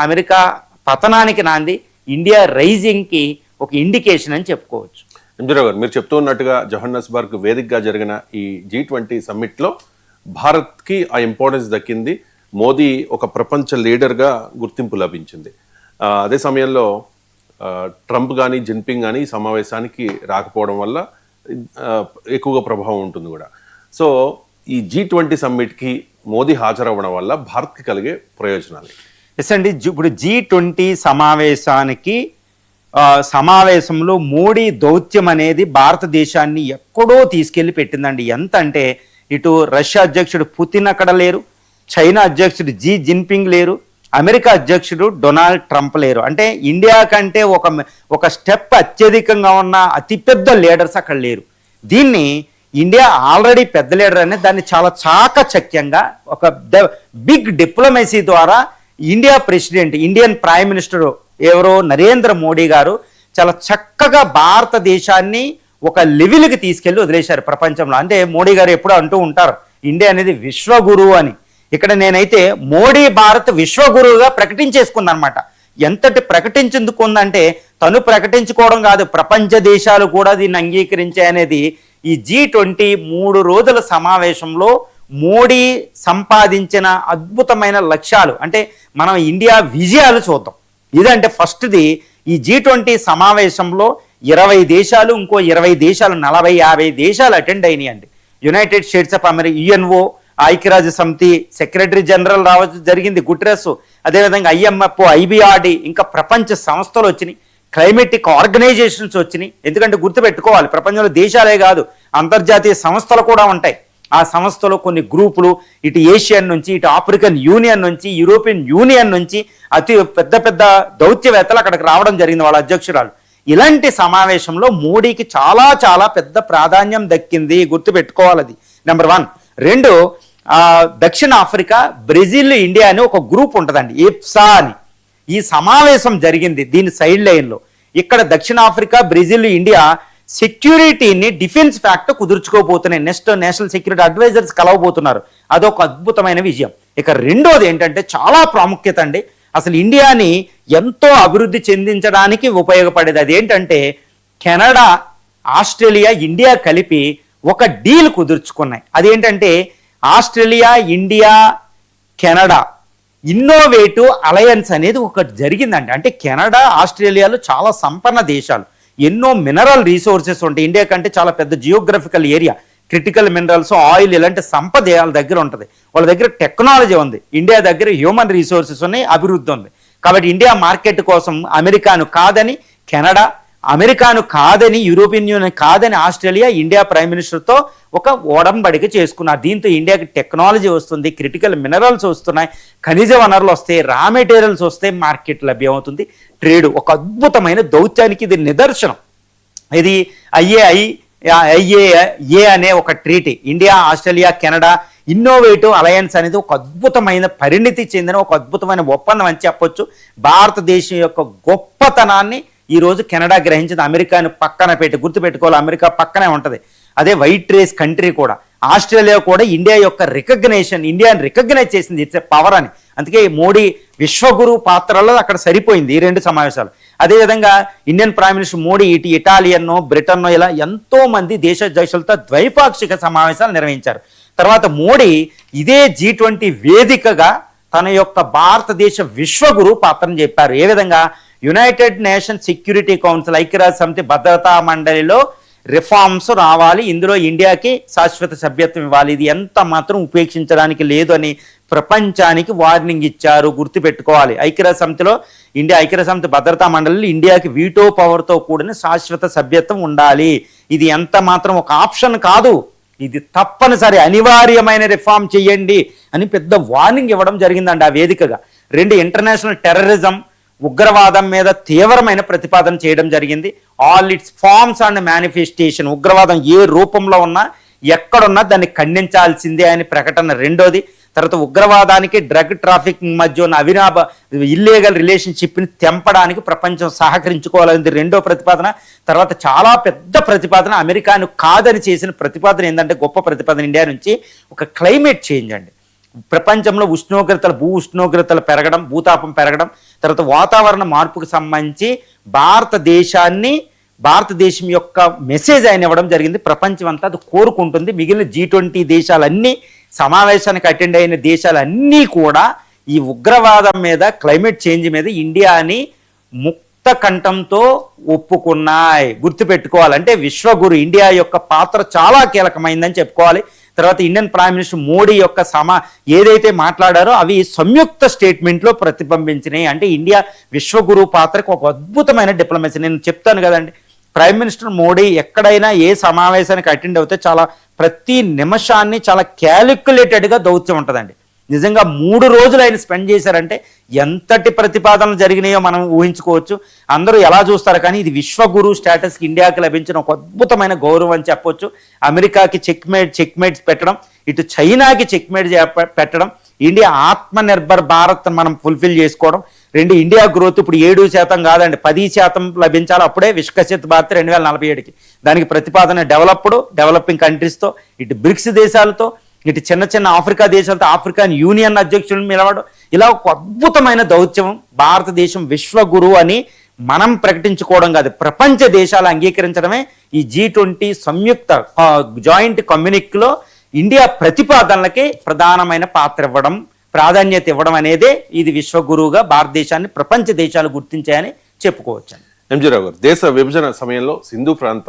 America పతనానికి నాంది, India రైజింగ్కి ఒక ఇండికేషన్ అని చెప్పుకోవచ్చు. ఎంజీరావు గారు, మీరు చెప్తూ ఉన్నట్టుగా జోహన్నస్బర్గ్ వేదికగా జరిగిన ఈ G20 సమ్మిట్లో భారత్కి ఆ ఇంపార్టెన్స్ దక్కింది. మోదీ ఒక ప్రపంచ లీడర్గా గుర్తింపు లభించింది. అదే సమయంలో ట్రంప్ కానీ జిన్పింగ్ కానీ ఈ సమావేశానికి రాకపోవడం వల్ల ఎక్కువగా ప్రభావం ఉంటుంది కూడా. సో ఈ G20 సమ్మిట్కి మోదీ హాజరవ్వడం వల్ల భారత్కి కలిగే ప్రయోజనాలు ఎస్ అండి. ఇప్పుడు G20 సమావేశంలో మోడీ దౌత్యం అనేది భారతదేశాన్ని ఎక్కడో తీసుకెళ్లి పెట్టిందండి. ఎంత అంటే ఇటు రష్యా అధ్యక్షుడు పుతిన్ అక్కడ లేరు, చైనా అధ్యక్షుడు జీ జిన్పింగ్ లేరు, అమెరికా అధ్యక్షుడు డొనాల్డ్ ట్రంప్ లేరు. అంటే ఇండియా కంటే ఒక స్టెప్ అత్యధికంగా ఉన్న అతిపెద్ద లీడర్స్ అక్కడ లేరు. దీన్ని ఇండియా ఆల్రెడీ పెద్ద లీడర్ అనేది దాన్ని చాలా చాకచక్యంగా ఒక బిగ్ డిప్లొమసీ ద్వారా India president, Indian prime minister ఎవరో నరేంద్ర మోడీ గారు చాలా చక్కగా భారతదేశాన్ని ఒక లెవెల్కి తీసుకెళ్లి వదిలేశారు ప్రపంచంలో. అంటే మోడీ గారు ఎప్పుడూ అంటూ ఉంటారు ఇండియా అనేది విశ్వగురువు అని. ఇక్కడ నేనైతే మోడీ భారత్ విశ్వగురువుగా ప్రకటించేసుకుందనమాట. ఎంతటి ప్రకటించుకుందంటే తను ప్రకటించుకోవడం కాదు, ప్రపంచ దేశాలు కూడా దీన్ని అంగీకరించాయనేది ఈ G20 3 రోజుల సమావేశంలో మోడీ సంపాదించిన అద్భుతమైన లక్ష్యాలు. అంటే మనం ఇండియా విజయాలు చూద్దాం. ఇదంటే ఫస్ట్ది ఈ G20 సమావేశంలో 20 దేశాలు, ఇంకో 20 దేశాలు 40-50 దేశాలు అటెండ్ అయినాయండి. United States of America, UNO, ఐక్యరాజ్య సమితి సెక్రటరీ జనరల్ రావచ్చు జరిగింది, గుటెరస్, అదేవిధంగా IMF, IBRD, ఇంకా ప్రపంచ సంస్థలు వచ్చినాయి, క్లైమేటిక్ ఆర్గనైజేషన్స్ వచ్చినాయి. ఎందుకంటే గుర్తుపెట్టుకోవాలి, ప్రపంచంలో దేశాలే కాదు అంతర్జాతీయ సంస్థలు కూడా ఉంటాయి. ఆ సంస్థలో కొన్ని గ్రూపులు ఇటు ఏషియన్ నుంచి, ఇటు ఆఫ్రికన్ యూనియన్ నుంచి, యూరోపియన్ యూనియన్ నుంచి అతి పెద్ద పెద్ద దౌత్యవేత్తలు అక్కడికి రావడం జరిగింది, వాళ్ళ అధ్యక్షురాలు. ఇలాంటి సమావేశంలో మోడీకి చాలా చాలా పెద్ద ప్రాధాన్యం దక్కింది, గుర్తుపెట్టుకోవాలి. అది నెంబర్ 1. 2, దక్షిణ ఆఫ్రికా, బ్రెజిల్, ఇండియా అని ఒక గ్రూప్ ఉంటుందండి, ఇప్సా అని. ఈ సమావేశం జరిగింది దీని సైడ్ లైన్లో. ఇక్కడ దక్షిణ ఆఫ్రికా, బ్రెజిల్, ఇండియా సెక్యూరిటీని డిఫెన్స్ ఫ్యాక్ట్ కుదుర్చుకోబోతున్నాయి. నెక్స్ట్ నేషనల్ సెక్యూరిటీ అడ్వైజర్స్ కలవబోతున్నారు. అదొక అద్భుతమైన విజయం. ఇక రెండోది ఏంటంటే చాలా ప్రాముఖ్యత అండి, అసలు ఇండియాని ఎంతో అభివృద్ధి చెందించడానికి ఉపయోగపడేది. అదేంటంటే కెనడా, ఆస్ట్రేలియా, ఇండియా కలిపి ఒక డీల్ కుదుర్చుకున్నాయి. అదేంటంటే Australia, India, Canada innovative alliance అనేది ఒకటి జరిగిందండి. అంటే కెనడా, ఆస్ట్రేలియాలో చాలా సంపన్న దేశాలు, ఎన్నో మినరల్ రీసోర్సెస్ ఉంటాయి. ఇండియా కంటే చాలా పెద్ద geographical area, critical minerals, oil ఇలాంటి సంపద వాళ్ళ దగ్గర ఉంటుంది. వాళ్ళ దగ్గర టెక్నాలజీ ఉంది, ఇండియా దగ్గర హ్యూమన్ రీసోర్సెస్ ఉన్నాయి, అభివృద్ధి ఉంది. కాబట్టి ఇండియా మార్కెట్ కోసం అమెరికాను కాదని కెనడా, అమెరికాను కాదని యూరోపియన్ యూనియన్ కాదని ఆస్ట్రేలియా ఇండియా ప్రైమ్ మినిస్టర్తో ఒక ఒడంబడిక చేసుకున్నారు. దీంతో ఇండియాకి టెక్నాలజీ వస్తుంది, క్రిటికల్ మినరల్స్ వస్తున్నాయి, ఖనిజ వనరులు వస్తాయి, రా మెటీరియల్స్ వస్తాయి, మార్కెట్ లభ్యమవుతుంది, ట్రేడ్. ఒక అద్భుతమైన దౌత్యానికి ఇది నిదర్శనం. ఇది IAEA అనే ఒక treaty, India, Australia, Canada innovative alliance అనేది ఒక అద్భుతమైన పరిణితి చెందిన ఒక అద్భుతమైన ఒప్పందం అని చెప్పొచ్చు. భారతదేశం యొక్క గొప్పతనాన్ని ఈరోజు కెనడా గ్రహించింది. అమెరికాను పక్కన పెట్టి గుర్తుపెట్టుకోవాలి, అమెరికా పక్కనే ఉంటుంది, అదే వైట్ రేస్ కంట్రీ కూడా. ఆస్ట్రేలియా కూడా ఇండియా యొక్క ఇండియాని రికగ్నైజ్ చేసింది, ఇట్స్ ఎ పవర్ అని. అందుకే మోడీ విశ్వగురు పాత్రలో అక్కడ సరిపోయింది ఈ 2 సమావేశాలు. అదేవిధంగా ఇండియన్ ప్రైమ్ మినిస్టర్ మోడీ ఇటు ఇటాలియన్నో, బ్రిటన్నో ఇలా ఎంతో మంది దేశాలతో ద్వైపాక్షిక సమావేశాలు నిర్వహించారు. తర్వాత మోడీ ఇదే G20 వేదికగా తన యొక్క భారతదేశ విశ్వగురు పాత్రను చెప్పారు. ఏ విధంగా? యునైటెడ్ నేషన్ సెక్యూరిటీ కౌన్సిల్, ఐక్యరాజ్య సమితి భద్రతా మండలిలో రిఫార్మ్స్ రావాలి, ఇందులో ఇండియాకి శాశ్వత సభ్యత్వం ఇవ్వాలి, ఇది ఎంత మాత్రం ఉపేక్షించడానికి లేదు అని ప్రపంచానికి వార్నింగ్ ఇచ్చారు. గుర్తుపెట్టుకోవాలి, ఐక్యరాజ్య సమితిలో ఐక్యరాజ్య సమితి భద్రతా మండలిలో ఇండియాకి వీటో పవర్తో కూడిన శాశ్వత సభ్యత్వం ఉండాలి. ఇది ఎంత మాత్రం ఒక ఆప్షన్ కాదు, ఇది తప్పనిసరి అనివార్యమైన రిఫార్మ్ చేయండి అని పెద్ద వార్నింగ్ ఇవ్వడం జరిగిందండి ఆ వేదికగా. 2, ఇంటర్నేషనల్ టెర్రరిజం, ఉగ్రవాదం మీద తీవ్రమైన ప్రతిపాదన చేయడం జరిగింది. All its forms and manifestation, ఉగ్రవాదం ఏ రూపంలో ఉన్నా ఎక్కడున్నా దాన్ని ఖండించాల్సిందే అని ప్రకటన రెండోది. తర్వాత ఉగ్రవాదానికి డ్రగ్ ట్రాఫికింగ్ మధ్య ఉన్న ఇల్లీగల్ రిలేషన్షిప్ని తెంపడానికి ప్రపంచం సహకరించుకోవాలని రెండో ప్రతిపాదన. తర్వాత చాలా పెద్ద ప్రతిపాదన, అమెరికాను కాదని చేసిన ప్రతిపాదన ఏంటంటే గొప్ప ప్రతిపాదన ఇండియా నుంచి, ఒక క్లైమేట్ చేంజ్ అండి. ప్రపంచంలో భూ ఉష్ణోగ్రతలు పెరగడం, భూతాపం పెరగడం, తర్వాత వాతావరణ మార్పుకు సంబంధించి భారతదేశం యొక్క మెసేజ్ ఆయన ఇవ్వడం జరిగింది. ప్రపంచం అంతా అది కోరుకుంటుంది. మిగిలిన G20 దేశాలన్నీ, సమావేశానికి అటెండ్ అయిన దేశాలన్నీ కూడా ఈ ఉగ్రవాదం మీద, క్లైమేట్ చేంజ్ మీద ఇండియాని ముక్త కంఠంతో ఒప్పుకున్నాయి. గుర్తుపెట్టుకోవాలంటే విశ్వగురు ఇండియా యొక్క పాత్ర చాలా కీలకమైందని చెప్పుకోవాలి. తర్వాత ఇండియన్ ప్రైమ్ మినిస్టర్ మోడీ యొక్క ఏదైతే మాట్లాడారో అవి సంయుక్త స్టేట్మెంట్లో ప్రతిబింబించినాయి. అంటే ఇండియా విశ్వగురు పాత్రకు ఒక అద్భుతమైన డిప్లొమసీ. నేను చెప్తాను కదండి, ప్రైమ్ మినిస్టర్ మోడీ ఎక్కడైనా ఏ సమావేశానికి అటెండ్ అవుతే చాలా ప్రతి నిమిషాన్ని చాలా క్యాలిక్యులేటెడ్గా దౌత్యం ఉంటుందండి. నిజంగా 3 రోజులు ఆయన స్పెండ్ చేశారంటే ఎంతటి ప్రతిపాదనలు జరిగినాయో మనం ఊహించుకోవచ్చు. అందరూ ఎలా చూస్తారు, కానీ ఇది విశ్వగురు స్టేటస్కి ఇండియాకి లభించిన ఒక అద్భుతమైన గౌరవం అని చెప్పొచ్చు. అమెరికాకి చెక్మేట్స్ పెట్టడం, ఇటు చైనాకి చెక్మేట్ పెట్టడం, ఇండియా ఆత్మనిర్భర్ భారత్ మనం ఫుల్ఫిల్ చేసుకోవడం. ఇండియా గ్రోత్ ఇప్పుడు 7% కాదండి, 10% లభించాలి. అప్పుడే వికసిత్ భారత్ 2047కి. దానికి ప్రతిపాదన డెవలపింగ్ కంట్రీస్తో, ఇటు బ్రిక్స్ దేశాలతో, ఇటు చిన్న చిన్న ఆఫ్రికా దేశాలతో, ఆఫ్రికన్ యూనియన్ అధ్యక్షులను నిలవడం, ఇలా ఒక అద్భుతమైన దౌత్యం. భారతదేశం విశ్వగురు అని మనం ప్రకటించుకోవడం కాదు, ప్రపంచ దేశాలు అంగీకరించడమే ఈ G20 సంయుక్త జాయింట్ కమ్యూనిక్లో ఇండియా ప్రతిపాదనలకి ప్రధానమైన ప్రాధాన్యత ఇవ్వడం అనేదే ఇది విశ్వగురువుగా భారతదేశాన్ని ప్రపంచ దేశాలు గుర్తించాయని చెప్పుకోవచ్చు. ఎంజీ రావు గారు, దేశ విభజన సమయంలో సింధు ప్రాంతం